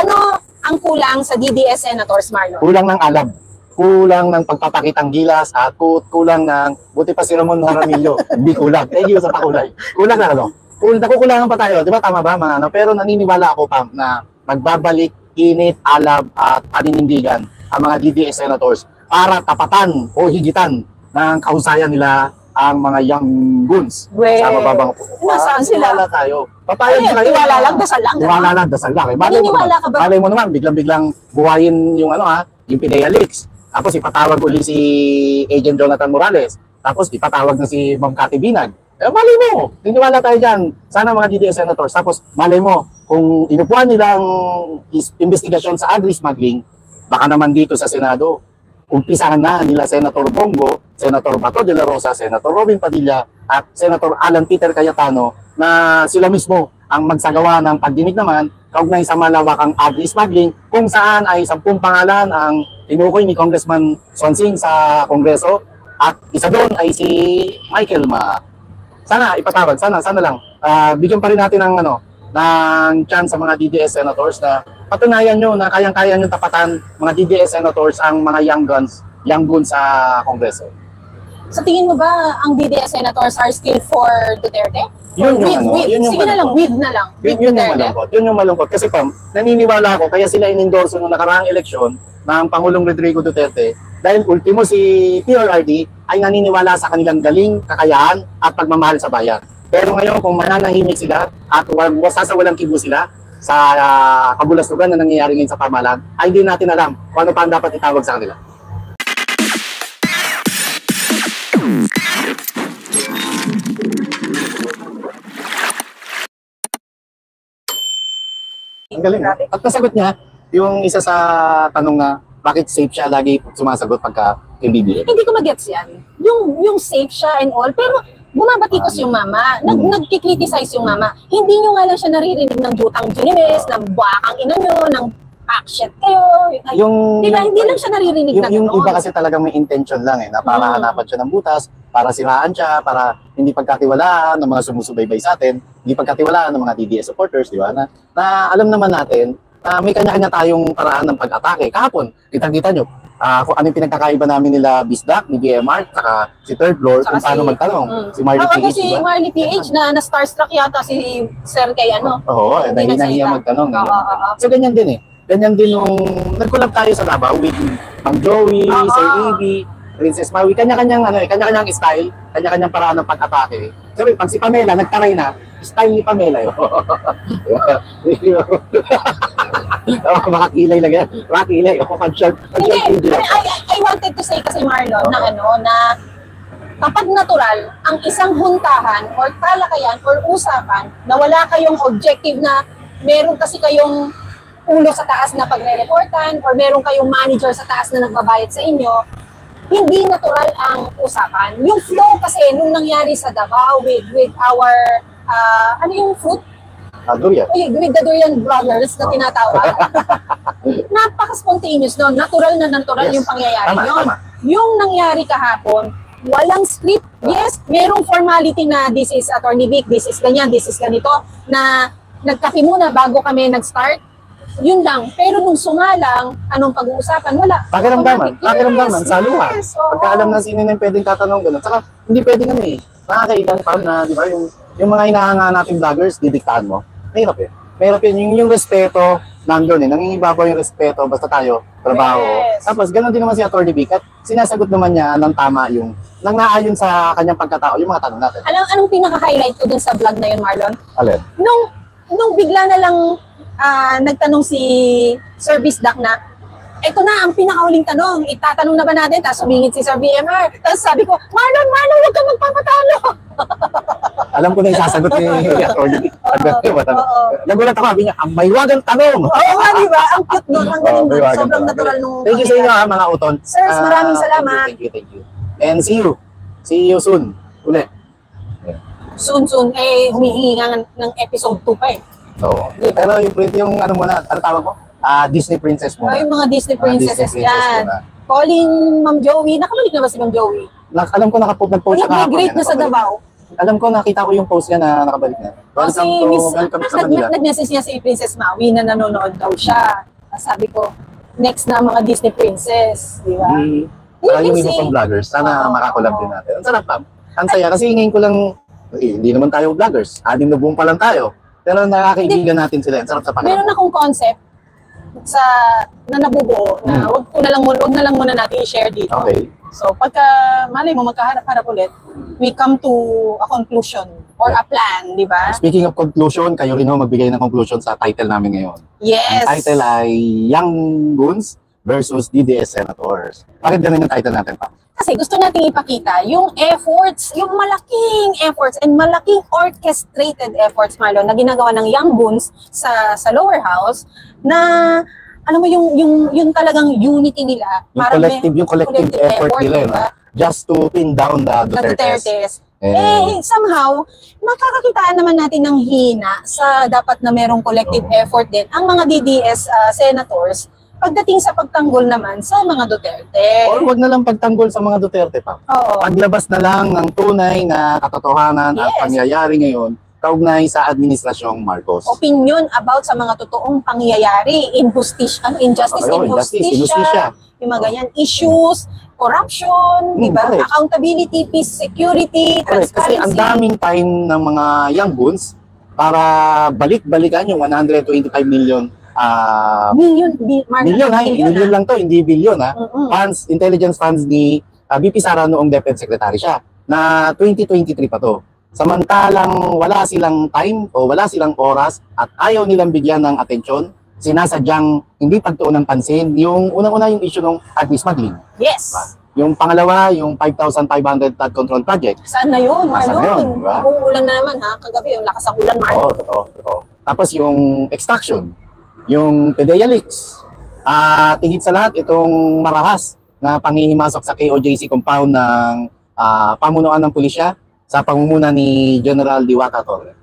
Ano ang kulang sa DDS Senators, Marlon? Kulang ng alam. Kulang ng pagpapakitang gilas at kulang ng, buti pa si Ramon Jaramillo, hindi kulang. Thank you sa pakulay. Kulang na ano? Nakukulangan pa tayo, di ba? Tama ba mga ano? Pero naniniwala ako pa na magbabalik, init, alab at paninindigan ang mga DDS Senators para tapatan o higitan ng kahusayan nila ang mga young guns sa mababang nasaan sila? Tiwala tayo. Papayag tayo. Tiwala lang, dasal lang. Tiwala lang, dasal lang. Naniniwala ka ba? Malay mo naman, biglang-biglang buhayin yung yung PIDEA leaks. Tapos ipatawag uli si Agent Jonathan Morales. Tapos ipatawag na si Ma'am Cathy Binag. Malay mo, niniwala tayo dyan. Sana mga DDS Senators. Tapos malay mo, kung inupuan nilang investigasyon sa agri-smuggling, baka naman dito sa Senado, umpisahan na nila Senator Bongo, Senator Bato de la Rosa, Senator Robin Padilla, at Senator Alan Peter Cayetano na sila mismo ang magsagawa ng pagdinig naman kaugnay sa malawakang agri-smuggling kung saan ay 10 pangalan ang tinukoy ni Congressman Sonsing sa Kongreso at isa doon ay si Michael Ma. Sana ipatawag, sana lang. Bigyan pa rin natin ng chance sa mga DDS Senators na patunayan nyo na kayang-kaya nyo tapatan mga DDS Senators ang mga young guns sa Kongreso. Sa tingin mo ba ang DDS Senators are still for Duterte? Yun yung Sige na lang, with na lang. Yun yung malungkot. Kasi naniniwala ako, kaya sila in-endorse nung nakaraang eleksyon ng Pangulong Rodrigo Duterte dahil ultimo si PRRD ay naniniwala sa kanilang galing, kakayahan at pagmamahal sa bayan. Pero ngayon kung mananahimik sila at sasawalang kibo sila sa kabulastugan na nangyayari ngayon sa pamahalaan, ay hindi natin alam kung ano pa ang dapat itawag sa kanila. Ang galing. At nasagot niya yung isa sa tanong na bakit safe siya lagi sumasagot pagka MBBM. Hindi ko mag-gets yan. Yung safe siya and all, pero bumabatikos yung mama, nagkikriticize yung mama. Hindi nyo nga lang siya naririnig ng jutang ginimes, ng bakang ina nyo, ng packshit kayo. Diba, hindi lang siya naririnig na yung gano'n. Iba kasi talagang may intention lang na para hanapan siya ng butas, para siraan siya, para hindi pagkatiwalaan ng mga sumusubaybay sa atin, hindi pagkatiwalaan ng mga DDS supporters, di ba? Na alam naman natin na may kanya-kanya tayong paraan ng pag-atake. Kahapon, kitang-kita nyo, kung ano yung pinagkakaiba namin nila Bisdak, ni BMR, saka si Third Floor, kung paano magtanong. Si Marley PH, si Marley PH na starstruck yata si Sir kay Oo, nahiya magtanong. So ganyan din Ganyan din nung nag-collab tayo sa Davao with Mang Joey, Sir Evie, Princess Maui, kanya-kanyang kanya-kanyang style, kanya-kanyang paraan ng pag-atake. Sabi, pag si Pamela nagtaray na, style ni Pamela yun. Makakilay lang yan. Makakilay. Ako pag-short. I wanted to say kasi Marlon na kapag natural, ang isang huntahan or talakayan or usapan na wala kayong objective na meron kasi kayong ulo sa taas na pagre-reportan or meron kayong manager sa taas na nagbabayad sa inyo, hindi natural ang usapan. Yung flow kasi nung nangyari sa Davao with our, ano yung fruit? Durian. With the Durian Brothers na tinatawag. Napaka-spontaneous nun. Natural na natural yung pangyayari yun. Yung nangyari kahapon, walang script. Yes, merong formality na this is Attorney Vic, this is ganyan, this is ganito, na nagkape muna bago kami nag-start. Yun lang. Pero nung sumalang, anong pag-uusapan, wala. Pakiramdaman, saluhan. Pagka alam na sino na yung pwedeng tatanong gano'n. Saka, hindi pwedeng nakakailan pa na, di ba, yung mga hinahanga nating vloggers, didiktahan mo. Mahirap Mahirap yung respeto, nandun nangingibabaw yung respeto, basta tayo, trabaho. Tapos, gano'n din naman si Atty. Vic, at sinasagot naman niya ng tama yung, nang naayon sa kanyang pagkatao, yung mga tanong natin. Anong pinaka-highlight ko dun sa vlog na yun, Marlon? Alin? Nung bigla na lang nagtanong si Sir Bisdak na, eto na ang pinakahuling tanong, itatanong na ba natin? Tapos sumingit si Sir BMR. Tapos sabi ko, Marlon, huwag kang magpapatalo. Alam ko na yung sasagot ni Atty. Nagulat ako, sabi niya, ang maywagang tanong. Oo nga, di ba? Ang cute nun, ang galing nun. Sobrang natural nung Thank you sa inyo mga uton. Sirs, maraming salamat. Thank you. And see you. See you soon. Ulit. Soon. Humihingi nga ng episode 2 pa So, pero yung ano muna, ano tawag mo? Disney Princess muna. Yung mga Disney Princesses yan. Calling Ma'am Joey. Nakabalik na ba si Ma'am Joey? Alam ko nag-post siya kahapon. Nag-migrate na sa Davao. Alam ko, nakita ko yung post niya na nakabalik na. Welcome to sa Manila. Nag-message niya si Princess Maui na nanonood daw siya. Sabi ko, next na mga Disney princess, di ba? Saka yung iba pang vloggers, sana makakulab din natin. Ang sarap, Pam. Ang saya, kasi ngayon ko lang, hindi naman tayo vloggers. 6 na buong pa lang tayo. Pero nakakaibigan natin sila. Ang sarap sa pakiramdam. Meron akong concept na nabubuo na wag na lang muna natin i-share dito. Okay. So pagka malay mo magkaharap-harap ulit, we come to a conclusion or a plan, di ba? Speaking of conclusion, kayo rin ho magbigay ng conclusion sa title namin ngayon. Yes. Ang title ay Young Goons versus DDS Senators. Bakit ganun yung title natin, pa? Kasi gusto nating ipakita yung efforts, yung malaking efforts and malaking orchestrated efforts, Marlon, na ginagawa ng Young Goons sa lower house na alam mo yung talagang unity nila para Yung collective effort nila, diba? Just to pin down the Dutertes. Somehow, makakakitaan naman natin ng hina sa dapat na merong collective effort din ang mga DDS senators pagdating sa pagtanggol naman sa mga Duterte. Or wag na lang pagtanggol sa mga Duterte, pa. Oo. Paglabas na lang ng tunay na katotohanan at pangyayari ngayon kaugnay sa administrasyong Marcos. Opinion about sa mga totoong pangyayari, injustice, injusticia, yung mga ganyan, issues, corruption, di ba? Correct. Accountability, peace, security, Correct. Kasi ang daming time ng mga Young Goons para balik-balikan yung 125 million million lang to, hindi billion, ha. Funds, intelligence funds ni BP Sara noong DepEd Secretary siya na 2023 pa to. Samantalang wala silang time o wala silang oras at ayaw nilang bigyan ng atensyon, sinasadyang hindi pagtuon ng pansin yung unang-una yung issue ng anti-smuggling. Yes. Diba? Yung pangalawa, yung 5,500 flood control project. Saan na yun, Saan na yun, diba? Uulan na naman, ha? Kagabi, yung lakas ng ulan, Marlon. Totoo. Tapos yung extraction, yung PDEA leaks, at higit sa lahat, itong marahas na panghihimasok sa KOJC compound ng pamunuan ng pulisya sa pangunguna ni General Diwata Torre.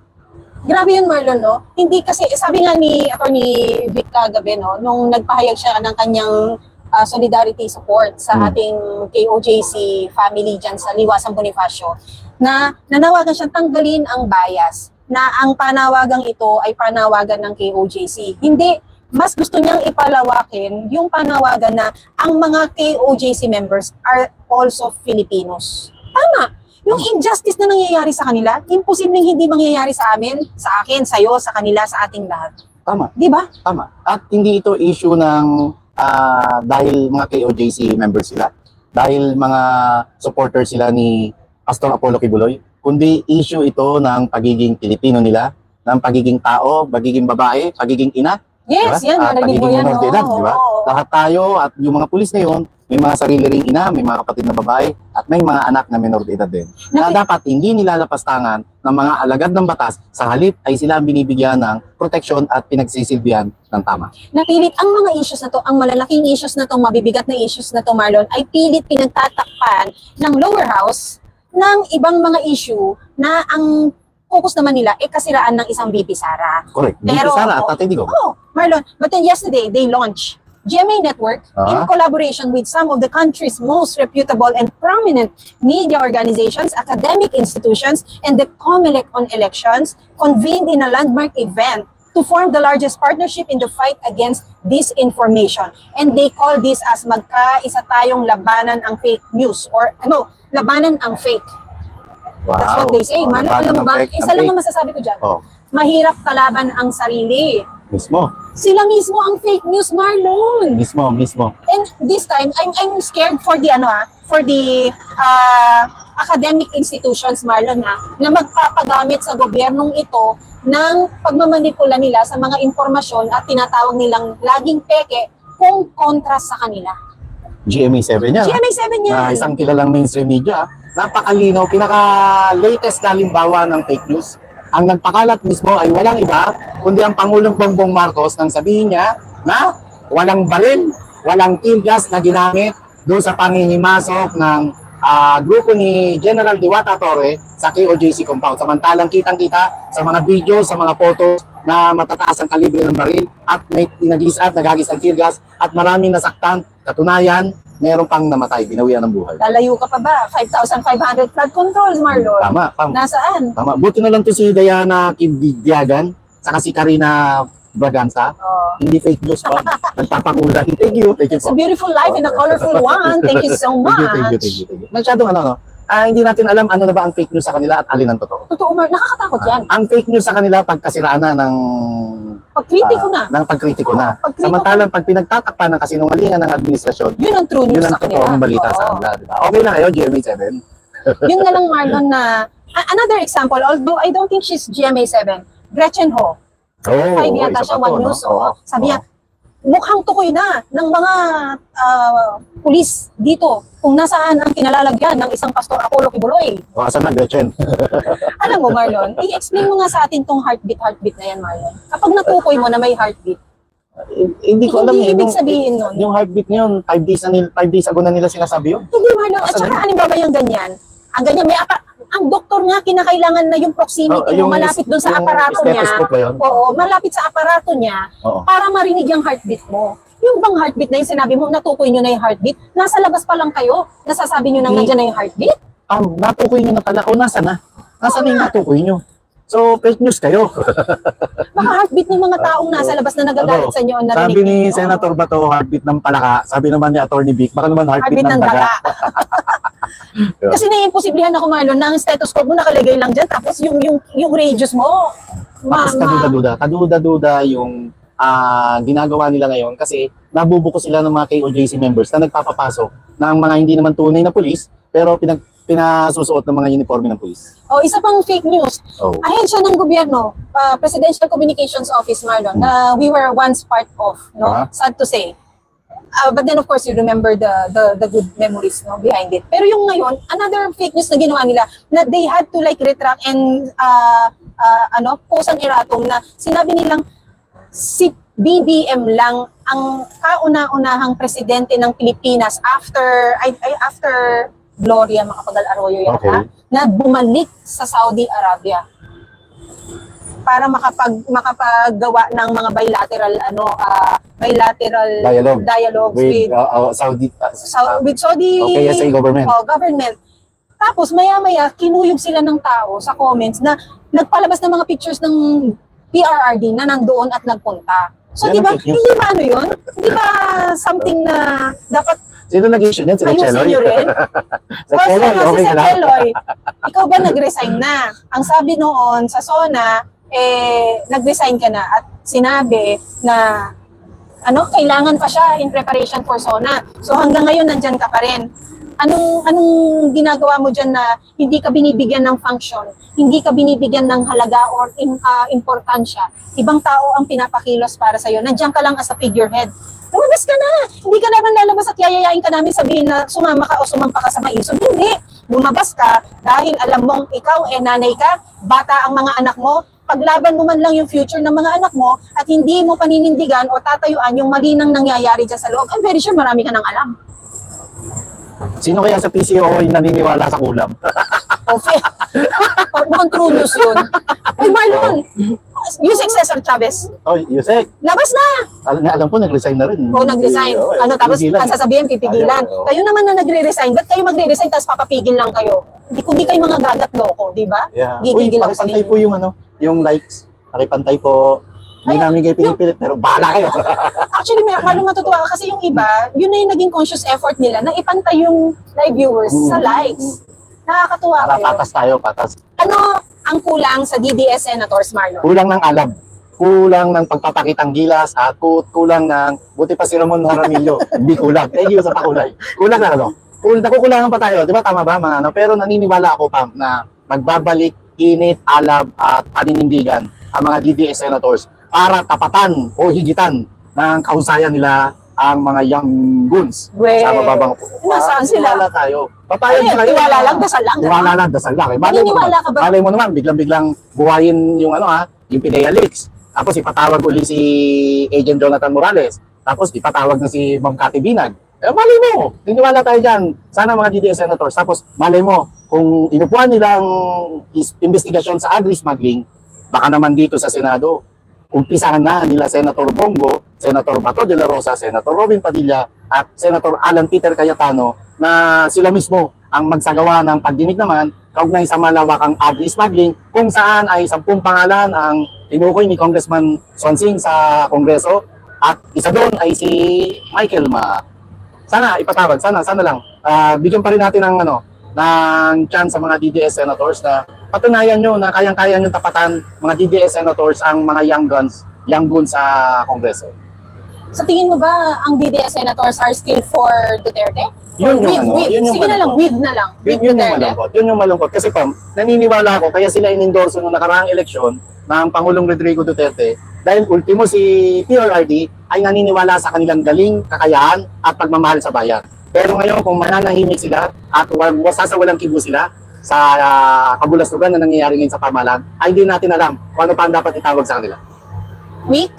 Grabe yun, Marlon, no? Hindi kasi, sabi nga ni Atty. Vic kagabi, no? Nung nagpahayag siya ng kanyang solidarity support sa ating KOJC family dyan sa Liwasang Bonifacio, na nanawagan siyang tanggalin ang bias, na ang panawagang ito ay panawagan ng KOJC. Hindi, mas gusto niyang ipalawakin yung panawagan na ang mga KOJC members are also Filipinos. Tama. Yung injustice na nangyayari sa kanila, imposibleng hindi mangyayari sa amin, sa akin, sa'yo, sa kanila, sa ating lahat. Tama. Di ba? Tama. At hindi ito issue ng dahil mga KOJC members sila, dahil mga supporters sila ni Pastor Apollo Kibuloy, kundi issue ito ng pagiging Pilipino nila, ng pagiging tao, pagiging babae, pagiging ina. Yes, diba? yan. At pagiging minor de edad, di ba? Lahat tayo at yung mga pulis na yun, may mga sarili ring ina, may mga kapatid na babae, at may mga anak na minor de edad din. Na dapat hindi nilalapastangan ng mga alagad ng batas, sa halip ay sila binibigyan ng proteksyon at pinagsisilbihan ng tama. Napilit ang mga issues na to, ang malalaking issues na to, mabibigat na issues na to, Marlon, ay pilit pinagtatakpan ng lower house ng ibang mga issue na ang focus naman nila ay kasiraan ng isang VP Sara. Correct. VP Sara at Tatay Digong. Oh, Marlon, but then yesterday, they launched GMA Network in collaboration with some of the country's most reputable and prominent media organizations, academic institutions, and the COMELEC on elections, convened in a landmark event to form the largest partnership in the fight against disinformation. And they call this as magkaisa tayong labanan ang fake news, or ano, labanan ang fake. Wow. That's what they say. Marlon, alam mo ba, isa lang ang masasabi ko dyan. Mahirap kalaban ang sarili. Mismo. Sila mismo ang fake news, Marlon. Mismo. And this time, I'm scared for the academic institutions, Marlon, na magpapagamit sa gobyernong ito ng pagmamanipula nila sa mga impormasyon at tinatawag nilang laging peke kung kontra sa kanila. GMA7 yan. GMA7 yan. Isang kilalang mainstream media. Napakalinaw, pinaka-latest na halimbawa ng fake news. Ang nagpakalat mismo ay walang iba, kundi ang Pangulong Bongbong Marcos nang sabihin niya na walang baril, walang tear gas na ginamit doon sa panghihimasok ng grupo ni General Diwata Torre sa KOJC compound. Samantalang kitang-kita sa mga video, sa mga photos na matataas ang kalibre ng baril at may nagagis ng tear gas at maraming nasaktan. Katunayan, meron pang namatay, binawian ng buhay. Lalayo ka pa ba? 5,500 flood controls, Marlon. Tama. Nasaan? Tama. Buti na lang to si Diana Kibidiagan, saka si Karina Braganza. Oh. Hindi fake news pa. Nagpapakulay. Thank you. It's a beautiful life and a colorful one. Thank you so much. Thank you. Masyadong ano, no? Hindi natin alam ano na ba ang fake news sa kanila at alin ang totoo. Totoo, Marlon. Nakakatakot yan. Ang fake news sa kanila, pagkasiraan na ng Pagkritiko na. ng pagkritiko na. Pagkritiko. Samantalang pag pinagtatakpan ng kasinungalingan ng administrasyon, Yun ang true news yun ang sa kanila. totoong balita sa Oo. kanila. Diba? Okay lang kayo, GMA7. Yun na lang, Marlon, na another example, although I don't think she's GMA7, Gretchen Ho. Oo, 5 yata isa siya, pa to, One no? News. Oh. Sabi niya, mukhang tukoy na ng mga pulis dito kung nasaan ang kinalalagyan ng isang Pastor Apollo Kibuloy. O, asan na, Gretchen? Alam mo, Marlon, i-explain mo nga sa atin tong heartbeat na yan, Marlon. Kapag natukoy mo na may heartbeat, Hindi ko alam hindi eh. ibig sabihin nun. Yung heartbeat niyon, 5 days ago na nila sinasabi yun. Hindi, Marlon. At saka, anong ba yung ganyan? Ang ganyan, ang doktor nga, kinakailangan na yung proximity mo malapit doon sa yung aparato niya. stethoscope ba yun? Oo, malapit sa aparato niya Oo. para marinig yung heartbeat mo. Yung bang heartbeat na yung sinabi mo, natukoy nyo na yung heartbeat, nasa labas pa lang kayo, nasasabi nyo nang Hindi. nandiyan na yung heartbeat? Natukoy nyo na pala. O, nasa na? Nasa na yung natukoy nyo? So, fake news kayo. Baka heartbeat ng mga taong nasa labas na nagagalit sa inyo. narinig Sabi ni ninyo. Senator Bato, heartbeat ng palaka. Sabi naman ni Attorney Vic, baka naman heartbeat Heartbeat ng ng daga. daga. Kasi naiimposiblihan ako, Marlon, na ang stethoscope mo nakalagay lang dyan, tapos yung radius mo. Tapos kaduda-duda yung ginagawa nila ngayon kasi nabubuko sila ng mga KOJC members na nagpapapasok ng mga hindi naman tunay na pulis pero pinasusuot ng mga uniforme ng pulis. O, isa pang fake news. Oh. Ahensya ng gobyerno, Presidential Communications Office, Marlon, na we were once part of, no? Sad to say. But then of course you remember the good memories, no, behind it. Pero yung ngayon, another fake news na ginawa nila na they had to like retract and post an erratum na sinabi nilang si BBM lang ang kauna-unahang presidente ng Pilipinas after Gloria Macapagal-Arroyo yata, Okay. na bumalik sa Saudi Arabia para makapaggawa ng mga bilateral dialogues with Saudi with Saudi PSA government. Government. Tapos maya-maya kinuyog sila ng tao sa comments na nagpalabas ng mga pictures ng PRRD na nandoon at nagpunta. So Yan di ba ang fake news. hindi ba ano 'yun? Hindi ba something na dapat Sino nag-issue niyan? Sila ayusin Cheloy? nyo rin? Sa First Cheloy, time kasi okay sa ka lang. Cheloy, ikaw ba nag-resign na? Ang sabi noon sa SONA, nag-resign ka na at sinabi na kailangan pa siya in preparation for SONA. So hanggang ngayon nandyan ka pa rin. Anong ginagawa mo dyan na hindi ka binibigyan ng function, hindi ka binibigyan ng halaga or importansya? Ibang tao ang pinapakilos para sa'yo. Nandyan ka lang as a figurehead. Lumabas ka na! Hindi ka naman lalabas at yayayain ka namin sabihin na sumama ka o sumampa ka sa maisog. Hindi! Lumabas ka dahil alam mong ikaw nanay ka, bata ang mga anak mo, paglaban mo man lang yung future ng mga anak mo at hindi mo paninindigan o tatayuan yung mali nang nangyayari dyan sa loob. I'm very sure marami ka nang alam. Sino kaya sa PCO yung naniniwala sa kulam? Okay. Mukhang true news yun. Ay, Marlon! Yusek Cesar Chavez, Oh, Yusek. labas na! Alam ko, nag-resign na rin. O nag-resign. Tapos Pigilan. ang sasabihin, pipigilan. Ayaw, oo. Kayo naman na nagre-resign, ba't kayo magre-resign tapos papapigil lang kayo? Hindi kayo mga gagat loko, di ba? Yeah. Uy, Gigigil lang pakipantay po yung likes. Pakipantay po. Hindi namin kayo pinipilit, pero bahala kayo. Actually, Marlon, matutuwa ka kasi yung iba, yun na yung naging conscious effort nila na ipantay yung live viewers sa likes. Nakakatuwa Para kayo. patas tayo, patas. Ano ang kulang sa DDS Senators, Marlon? Kulang ng alam. Kulang ng pagpapakitang gilas at kulang ng, buti pa si Ramon Jaramillo. Hindi kulang. Thank you sa pakulay. Kulang na nakukulangan pa tayo. Di ba tama ba mga Pero naniniwala ako pa na magbabalik, init, alab at paninindigan ang mga DDS Senators para tapatan o higitan ng kahusayan nila ang mga young goons sa mababang Nasaan sila? Tiwala tayo. Papayag sila. Tiwala lang, dasal lang. Tiwala lang, dasal lang. Naniniwala ka ba? Malay mo naman, biglang-biglang buhayin yung yung PDEA leaks. Tapos ipatawag uli si Agent Jonathan Morales. Tapos ipatawag na si Ma'am Cathy Binag. Malay mo, niniwala tayo dyan. Sana mga DDS Senators. Tapos malay mo, kung inupuan nilang investigasyon sa agri-smuggling, baka naman dito sa Senado, umpisahan na nila Senator Bongo, Senator Bato de la Rosa, Senator Robin Padilla, at Senator Alan Peter Cayetano na sila mismo ang magsagawa ng pagdinig naman kaugnay sa malawakang agri-smuggling kung saan ay 10 pangalan ang tinukoy ni Congressman Sonsing sa Kongreso at isa doon ay si Michael Ma. Sana ipatawag, sana lang. Bigyan pa rin natin ng chance sa mga DDS senators na patunayan nyo na kayang-kaya nyo tapatan mga DDS senators ang mga young guns sa Kongreso. Sa tingin mo ba ang DDS senators are still for Duterte? Yun yung Sige na lang, with na lang. Yun yung malungkot. Yun yung malungkot. Kasi naniniwala ako, kaya sila inendorso nung nakaraang eleksyon ng Pangulong Rodrigo Duterte dahil ultimo si PRRD ay naniniwala sa kanilang galing, kakayahan at pagmamahal sa bayan. Pero ngayon kung mananahimik sila at sasawalang kibo sila sa kabulastugan na nangyayari ngayon sa pamahalaan, ay hindi natin alam kung ano pa ang dapat itawag sa kanila. Weak?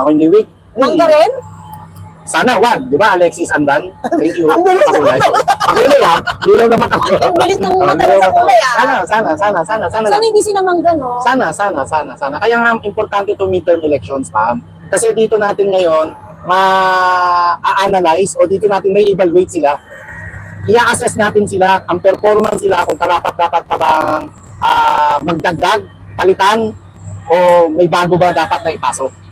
Hindi weak. Mangga rin? Sana wag, di ba Alexis Andan? Thank you. Ang bilis Pakulay. Pakulay ha? Bilang naman ako. Ang bilis ng mata sa kulay Sana Sana hindi sila mangga, no? Sana. Kaya nga importante itong midterm elections, ma'am. Kasi dito natin ngayon ma-analyze o dito natin may evaluate sila. I-assess natin sila, ang performance sila kung dapat pa bang magdagdag, palitan, o may bago ba dapat na ipasok.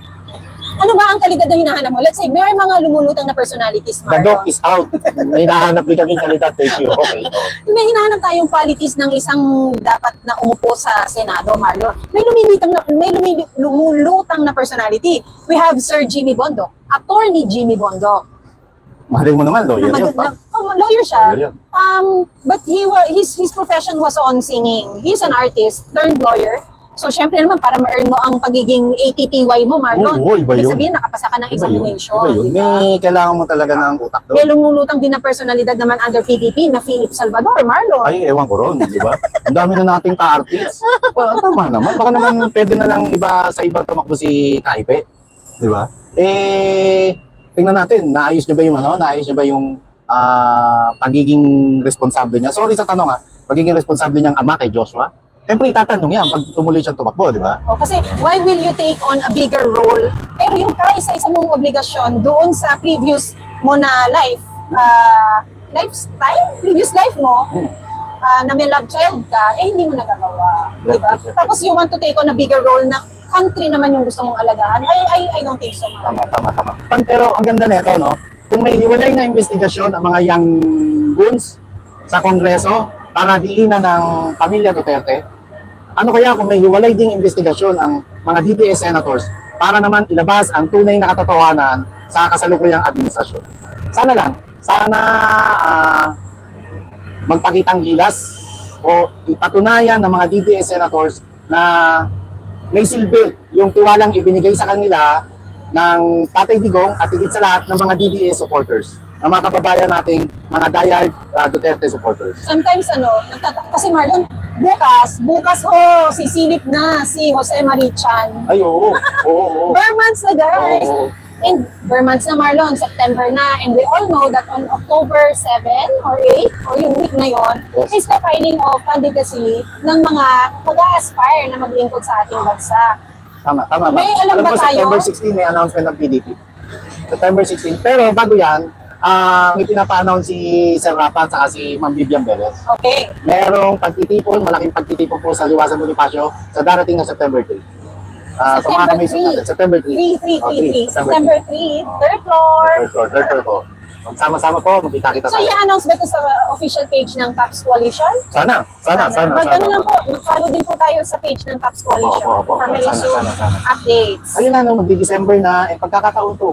Ano ba ang kalidad na hinahanap mo? Let's say, may mga lumulutang na personalities, The Marlon. dog is out. May nahanap din kami kalidad. Thank you. Okay. May hinahanap tayong qualities ng isang dapat na umupo sa Senado, Marlon. May lumulutang na personality. We have Sir Jimmy Bondo, Attorney Jimmy Bondo. Mahalin mo naman, lawyer yun. Lawyer siya. Lawyer. But his profession was on singing. He's an artist turned lawyer. So, syempre naman, para ma-earn mo ang pagiging ATTY mo, Marlon. Oo, iba yun. Sabihin, nakapasa ka ng examination. Iba yun. Diba? May kailangan mo talaga ng utak doon. May lumulutang din na personalidad naman under PDP na Philip Salvador, Marlon. Ay, ewan ko ron, di ba? Ang dami na nating ka-artists. Well, tama naman. Baka naman pwede na lang sa iba tumakbo si Kaipe. Di ba? Tingnan natin, naayos niya ba yung pagiging responsable niya? Sorry sa tanong pagiging responsable niyang ama kay Joshua? Siyempre itatanong yan pag tumuloy siyang tumakbo, di ba? Kasi why will you take on a bigger role? Pero yung kaisa-isa mong obligasyon doon sa previous mo na life, previous life mo, na may love child ka, hindi mo nagagawa. Di ba? Tapos you want to take on a bigger role na country naman yung gusto mong alagahan. I don't think so. Tama. Pero ang ganda nito, no? Kung may hiwalay na investigasyon ang mga young guns sa Kongreso para diinan ng pamilya Duterte, ano kaya kung may hiwalay ding investigasyon ang mga DDS senators para naman ilabas ang tunay na katotohanan sa kasalukuyang administrasyon? Sana magpakitang gilas o ipatunayan ng mga DDS senators na may silbi yung tiwalang ibinigay sa kanila ng Tatay Digong at higit sa lahat ng mga DDS supporters, ng mga kababayan nating mga diehard Duterte supporters. Sometimes kasi Marlon, bukas sisilip na si Jose Marichan. Ay, oo. Bare months na, guys. Oo. And bare months na, Marlon, September na. And we all know that on October 7 or 8, or yung week na yon, Yes. is the filing of candidacy ng mga mag-a-aspire na maglingkod sa ating bansa. Tama. May alam ba ko, tayo? September 16 may announcement ng PDP. September 16. Pero bago yan, may pinapa-announce si Sir Rafa at si Ma'am Vivian Velez. Okay. Merong pagtitipon, malaking pagtitipon po sa Liwasan Bonifacio sa darating na September 3. Sa mga kami September 3. September 3, third floor. Third floor po. Magsama-sama po, magkita-kita So, tayo. i-announce ba ito sa official page ng TAPS Coalition? Sana. Magkano lang po, mag-follow din po tayo sa page ng TAPS Coalition Opo. for many soon Sana. updates. Ayun na, magdi-December na, pagkakataon to.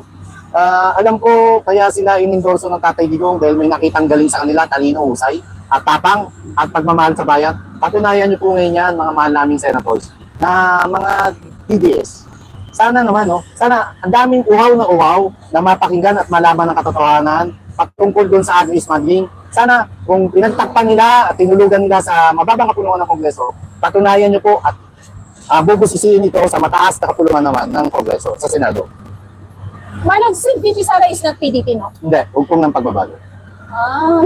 Alam ko, kaya sila inendorso ng Tatay Digong dahil may nakitang galing sa kanila, talino, husay, at tapang, at pagmamahal sa bayan. Patunayan niyo po ngayon yan, mga mahal naming senators, na mga DDS. Sana naman, sana ang daming uhaw na mapakinggan at malaman ng katotohanan patungkol doon sa agri-smuggling. Sana kung pinagtakpan nila at tinulugan nila sa mababang kapulungan ng Kongreso, patunayan niyo po at bubusisiin ito sa mataas na kapulungan naman ng Kongreso, sa Senado. Marlon, si VP Sara is not PDP, no? Hindi, huwag pong ng pagbabago.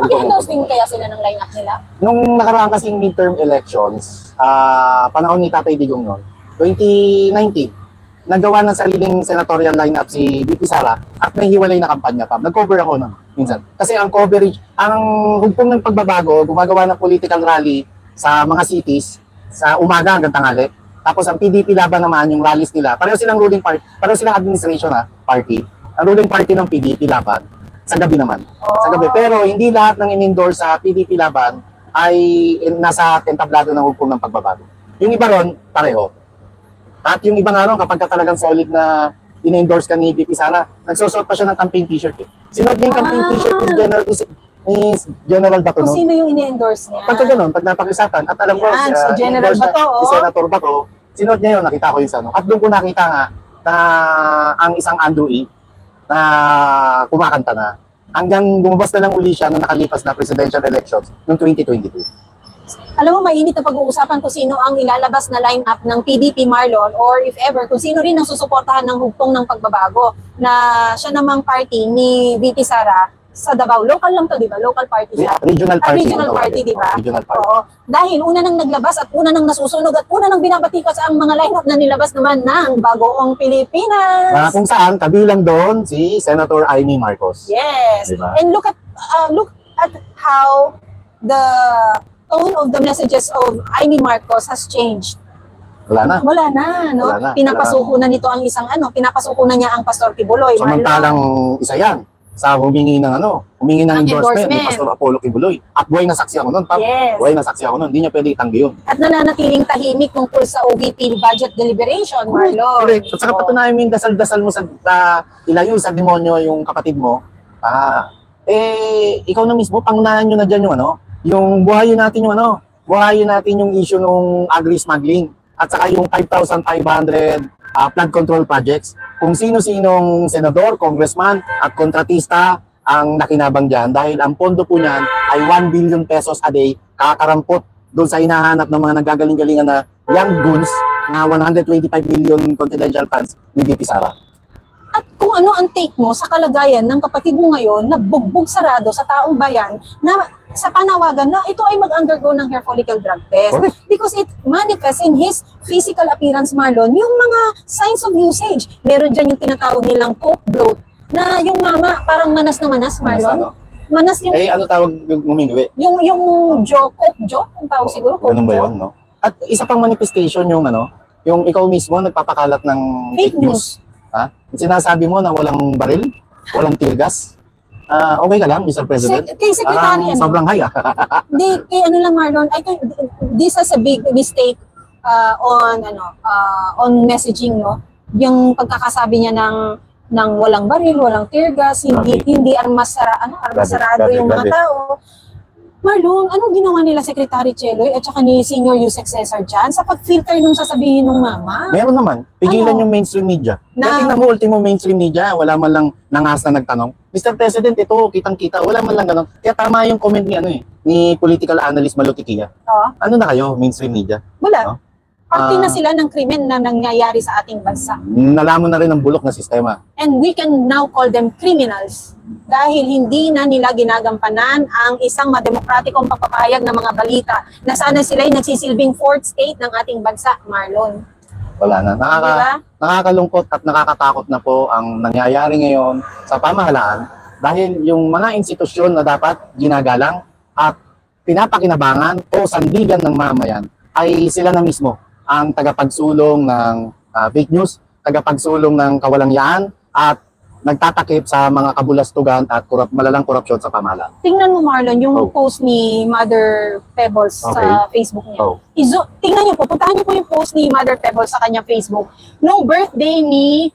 Mag-endorse din kaya sila ng line-up nila? Nung nakaraan kasing midterm elections, panahon ni Tatay Digong noon, 2019, nagawa ng sariling senatorial lineup si VP Sara at may hiwalay na kampanya pa. Nag-cover ako nun minsan. Kasi ang coverage, ang hugpong ng pagbabago, gumagawa ng political rally sa mga cities sa umaga hanggang tanghali. Tapos ang PDP laban naman yung rallies nila. Pareho silang ruling party, pareho silang administration party. Ang ruling party ng PDP laban sa gabi naman. Sa gabi. Pero hindi lahat ng in-endorse sa PDP laban ay nasa entablado ng hugpong ng pagbabago. Yung iba ron, pareho. At yung iba nga ron, kapag ka talagang solid na in-endorse ka ni VP Sara, nagsusot pa siya ng campaign t-shirt. Sinuot niya yung campaign t-shirt ni General Bato. Kung sino yung in-endorse niya? Pagka ganun, pag napakisapan, at alam ko, si General Bato, si Senator Bato, sinuot niya yun, nakita ko yung sa ano. At doon ko nakita nga na ang isang Andrew E. na kumakanta na. Hanggang bumabas na lang uli siya nung nakalipas na presidential elections noong 2022. Alam mo, mainit na pag-uusapan kung sino ang ilalabas na line-up ng PDP, Marlon, or if ever, kung sino rin ang susuportahan ng hugtong ng pagbabago na siya namang party ni VP Sara sa Davao. Local lang to, di ba? Local party siya. Regional party. Regional party, di ba? Regional party. Oo. Dahil una nang naglabas at una nang nasusunog at una nang binabatikos ang mga line-up na nilabas naman ng Bagoong Pilipinas. Kung saan, kabilang doon si Senator Amy Marcos. Yes. Diba? And look at how the tone of the messages of Amy Marcos has changed. Wala na. Wala na, no? Wala na. Pinapasuko na nito ang isang pinapasuko na niya ang Pastor Kibuloy. Samantalang isa yan sa humingi ng humingi ng endorsement ni Pastor Apollo Kibuloy. At buhay na saksi ako nun, Pap. Yes. Buhay na saksi ako nun. Hindi niya pwede itanggi yun. At nananatiling tahimik tungkol sa OVP budget deliberation, Marlo. Correct. At saka patunayan mo yung dasal-dasal mo sa ilayo sa demonyo yung kapatid mo. Ikaw na mismo, pangunahan nyo na dyan yung buhayin natin buhayin natin yung issue ng agri-smuggling at saka yung 5,500 flood control projects. Kung sino-sinong senador, congressman at kontratista ang nakinabang dyan dahil ang pondo po niyan ay 1 billion pesos a day kakarampot doon sa hinahanap ng mga nagagaling-galingan na young goons na 125 million confidential funds ni VP Sara. At kung ano ang take mo sa kalagayan ng kapatid mo ngayon na bugbog sarado sa taong bayan na sa panawagan na ito ay mag-undergo ng hair follicle drug test. Correct. Because it manifests in his physical appearance, Marlon, yung mga signs of usage. Meron dyan yung tinatawag nilang coke bloat na yung mama parang manas na manas, Marlon. Manas yung... ano tawag yung umingwi? Yung coke joke, ang tawag siguro, coke Ganun ba joke. yun, no? At isa pang manifestation yung yung ikaw mismo nagpapakalat ng Fake news. Sinasabi mo na walang baril, walang tear gas. Okay ka lang, Mr. President? Kay Secretary, sobrang high Hindi, kay lang, Marlon, I think this is a big mistake on messaging, no? Yung pagkakasabi niya ng walang baril, walang tear gas, hindi armasarado yung mga tao. Marlon, anong ginawa nila Secretary Cheloy at saka ni Senior Yusek Cesar dyan sa pag-filter nung sasabihin ng mama? Meron naman. Pigilan yung mainstream media. Tingnan mo, ultimo mainstream media, wala man lang nangas na nagtanong. Mr. President, ito, kitang-kita, wala man lang ganun. Kaya tama yung comment ni political analyst Malutikia. Ano na kayo, mainstream media? Wala. Parte na sila ng krimen na nangyayari sa ating bansa. Nalaman na rin ang bulok na sistema. And we can now call them criminals dahil hindi na nila ginagampanan ang isang mademokratikong pagpapahayag ng mga balita na sana sila'y nagsisilbing fourth state ng ating bansa, Marlon. Wala na. Nakakalungkot at nakakatakot na po ang nangyayari ngayon sa pamahalaan dahil yung mga institusyon na dapat ginagalang at pinapakinabangan o sandigan ng mamayan ay sila na mismo ang tagapagsulong ng fake news, tagapagsulong ng kawalangyaan at nagtatakip sa mga kabulastugan at malalang korupsyon sa pamahalaan. Tingnan mo, Marlon, yung post ni Mother Pebbles sa Facebook niya. Tingnan niyo po, puntahan niyo po yung post ni Mother Pebbles sa kanyang Facebook. Nung birthday ni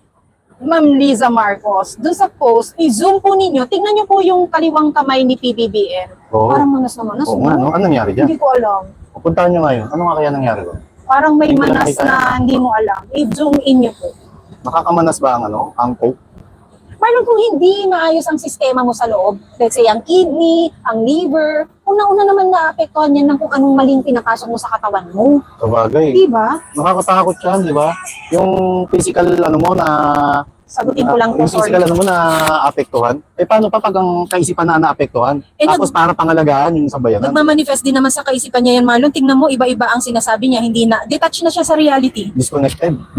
Ma'am Liza Marcos, dun sa post, i-zoom po ninyo, tingnan niyo po yung kaliwang kamay ni PBBM. Parang manas na manas. Oo nga, no? Ano nangyari dyan? Hindi ko alam. Puntahan niyo ngayon. Ano nga kaya nangyari doon? Parang may manas na hindi mo alam. I-zoom in niyo po. Nakakamanas ba ang coke? Marlon, kung hindi maayos ang sistema mo sa loob, let's say ang kidney, ang liver, una-una naman naapektuhan yan ng kung anong maling pinakasok mo sa katawan mo. Sabagay. Di ba? Nakakatakot yan, di ba? Yung physical mo na Sagutin ko lang to, Yung sorry. physical mo na apektuhan, paano pa pag ang kaisipan na naapektuhan? Tapos para pangalagaan yung sambayanan. Nagmamanifest din naman sa kaisipan niya yan, Marlon. Tingnan mo, iba-iba ang sinasabi niya. Hindi na, detached na siya sa reality.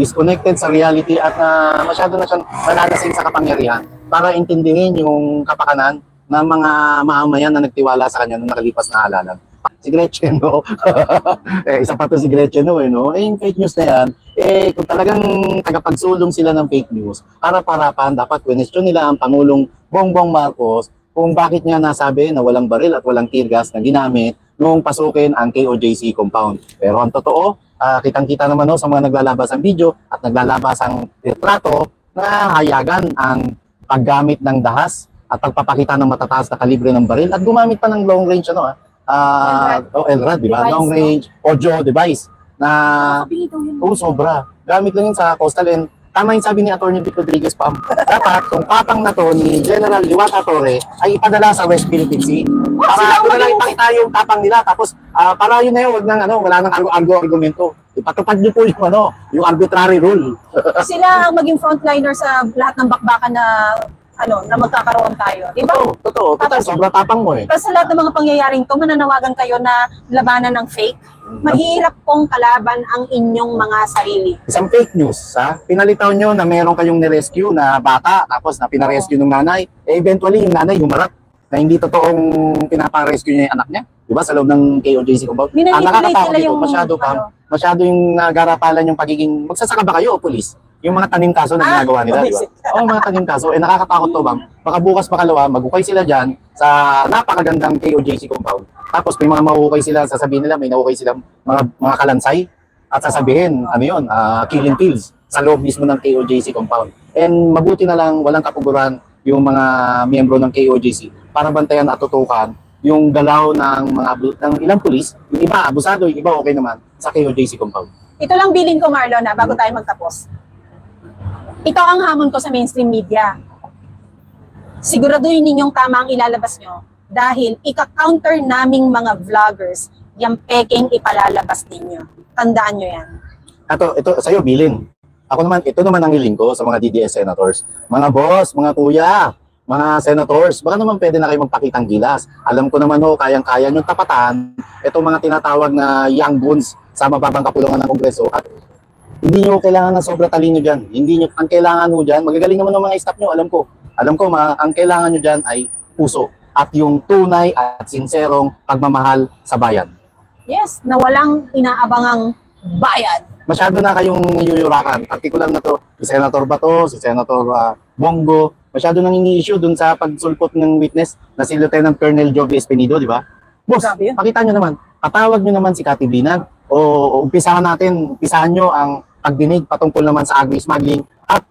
Disconnected sa reality at masyado na siyang nalalasing sa kapangyarihan para intindihin yung kapakanan ng mga mamamayan na nagtiwala sa kanya noong nakalipas na halalan. Si Gretchen, no? Isa pa to si Gretchen, no? Yung fake news na yan, kung talagang tagapagsulong sila ng fake news, para-parapan, dapat question nila ang Pangulong Bongbong Marcos kung bakit niya nasabi na walang baril at walang tear gas na ginamit noong pasukin ang KOJC compound. Pero ang totoo, kitang-kita naman no, sa mga naglalabas ang video at naglalabas ang retrato na hayagan ang paggamit ng dahas at pagpapakita ng matataas na kalibre ng baril at gumamit pa ng long range LRAD, di ba? Device, Long range audio device na sobra. Gamit lang yun sa coastal and tama yung sabi ni Atty. Vic Rodriguez Pam. Dapat kung papang na to ni General Liwata Torre ay ipadala sa West Philippine Sea. Para doon na lang ipakita yung tapang nila tapos para yun na yun, wala nang argumento. Ipatupad niyo po yung arbitrary rule. Sila ang maging frontliner sa lahat ng bakbakan na magkakaroon tayo. Di ba? Totoo. Total, sobrang tapang mo eh. Pero sa lahat ng mga pangyayaring to, mananawagan kayo na labanan ng fake. Mahirap pong kalaban ang inyong mga sarili. Isang fake news, pinalitaw nyo na meron kayong nirescue na bata, tapos na pinarescue ng nanay, eventually yung nanay humarap na hindi totoong pinaparescue niya yung anak niya. Diba? Sa loob ng KOJC compound. Nakakatakot dito, masyado yung nagarapalan yung pagiging, magsasaka ba kayo o pulis? Yung mga tanim kaso na ginagawa nila, di ba? Oo, mga tanim kaso. Nakakatakot to bang? Baka bukas makalawa, magukay sila dyan sa napakagandang KOJC compound. Tapos may mga mahukay sila, sasabihin nila, may nahukay silang mga kalansay. At sasabihin, killing fields sa loob mismo ng KOJC compound. And mabuti na lang, walang kapuguran yung mga miyembro ng KOJC para bantayan at tutukan yung galaw ng ilang pulis. Yung iba, abusado, yung iba okay naman sa KOJC compound. Ito lang bilin ko, Marlon, bago tayo magtapos. Ito ang hamon ko sa mainstream media. Siguraduhin ninyong tama ang ilalabas nyo dahil ika-counter naming mga vloggers yung peking ipalalabas ninyo. Tandaan nyo yan. Ito sa'yo, bilin. Ito naman ang hiling ko sa mga DDS senators. Mga boss, mga kuya, mga senators, baka naman pwede na kayo magpakitang gilas. Alam ko naman kayang-kaya nyo tapatan itong mga tinatawag na young goons sa mababang kapulungan ng Kongreso at hindi nyo kailangan ng sobra talino dyan. Ang kailangan nyo dyan, magagaling naman ng mga staff nyo, alam ko, ang kailangan nyo dyan ay puso at yung tunay at sinserong pagmamahal sa bayan. Yes, na walang inaabangang bayad. Masyado na kayong yuyurakan. Partikular na to, si Senator Bato, si Senator Bongo, masyado nang ini-issue dun sa pagsulpot ng witness na si Lieutenant Colonel Jovi Espinido, di ba? Boss, pakita nyo naman, patawag nyo naman si Cathy Binag o umpisahan nyo ang pagdinig patungkol naman sa agri-smuggling at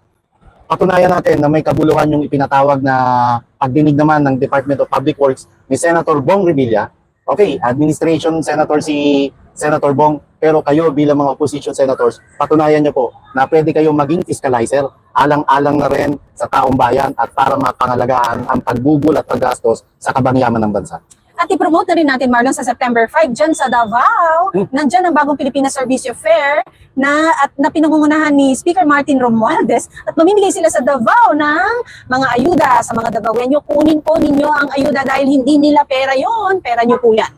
patunayan natin na may kabuluhan yung ipinatawag na pagdinig naman ng Department of Public Works ni Senator Bong Revilla. Okay, administration senator si Senator Bong, pero kayo bilang mga opposition senators, patunayan nyo po na pwede kayong maging fiscalizer, alang-alang na rin sa taong bayan at para mapangalagaan ang pagbubul at paggastos sa kabangyaman ng bansa. At i-promote na rin natin, Marlon, sa September 5, dyan sa Davao. Nandyan ang bagong Pilipinas Servicio Fair na pinangungunahan ni Speaker Martin Romualdez at mamimigay sila sa Davao ng mga ayuda sa mga Davaoenyo. Kunin po ninyo ang ayuda dahil hindi nila pera yon, pera nyo po yan.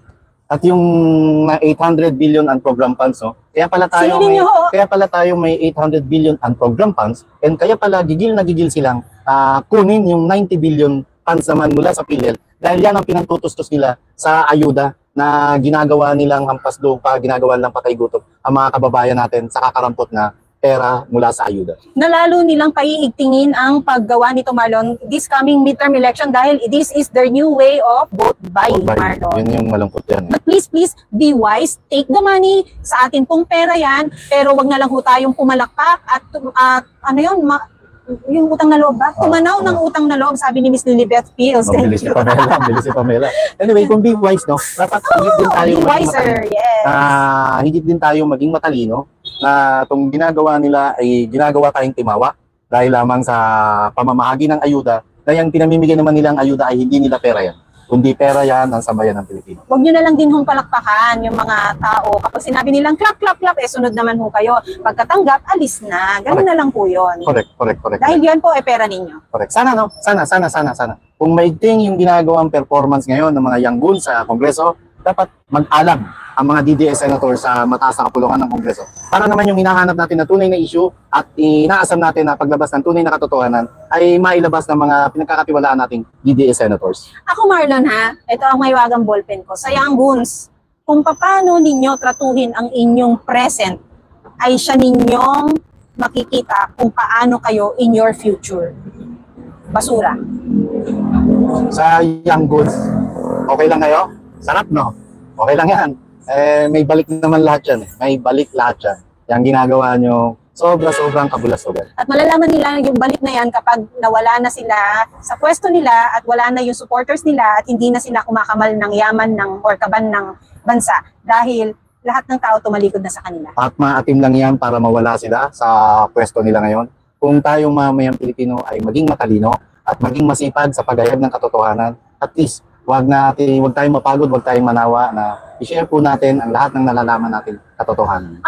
At yung 800 billion unprogrammed funds, kaya pala tayo may 800 billion unprogrammed funds and kaya pala gigil na gigil silang kunin yung 90 billion funds naman mula sa PhilHealth dahil yan ang pinantutustos nila sa ayuda na ginagawa nilang hampas lupa, ginagawa nilang patay gutom ang mga kababayan natin sa kakarampot na pera mula sa ayuda. Nalalo nilang paiigtingin ang paggawa nito, Marlon, this coming midterm election dahil this is their new way of vote buying, Marlon. Yun yung malungkot yan. But please, be wise. Take the money. Sa atin pong pera yan. Pero wag na lang ho tayong pumalakpak at yung utang na loob ba? Tumanaw ng utang na loob, sabi ni Miss Lilibeth Fields. Mabilis si Pamela. Anyway, kung be wise, dapat higit din tayo be wiser, yes. Higit din tayo maging matalino na itong ginagawa nila ay ginagawa tayong timawa dahil lamang sa pamamahagi ng ayuda na yung pinamimigay naman nilang ayuda ay hindi nila pera yan. kundi pera yan ang sambayan ng Pilipino. Huwag nyo na lang din hong palakpakan yung mga tao. Kapag sinabi nilang clap, clap, clap, sunod naman ho kayo. Pagkatanggap, alis na. Ganun na lang po yun. Correct. Dahil yan po ay pera ninyo. Correct. Sana, no? Sana. Kung maigting yung ginagawang performance ngayon ng mga young goons sa Kongreso, dapat mag-alam ang mga DDS senators sa mataas na kapulungan ng Kongreso. Para naman yung hinahanap natin na tunay na issue at inaasam natin na paglabas ng tunay na katotohanan ay mailabas ng mga pinagkakatiwalaan nating DDS senators. Ako, Marlon, ha? Ito ang mahiwagang ballpen ko. Sa young goons, kung paano ninyo tratuhin ang inyong present, ay siya ninyong makikita kung paano kayo in your future. Basura. Sa young goons, okay lang kayo? Sarap, no? Okay lang yan. May balik naman lahat yan. May balik lahat yan. Yung ginagawa nyo, sobrang kabulastugan. At malalaman nila yung balik na yan kapag nawala na sila sa pwesto nila at wala na yung supporters nila at hindi na sila kumakamal ng yaman or kaban ng bansa dahil lahat ng tao tumalikod na sa kanila. At maatim lang yan para mawala sila sa pwesto nila ngayon. Kung tayong mamayang Pilipino ay maging matalino at maging masipag sa paghayag ng katotohanan, at least wag tayong mapagod, wag tayong manawa na i-share po natin ang lahat ng nalalaman natin katotohanan.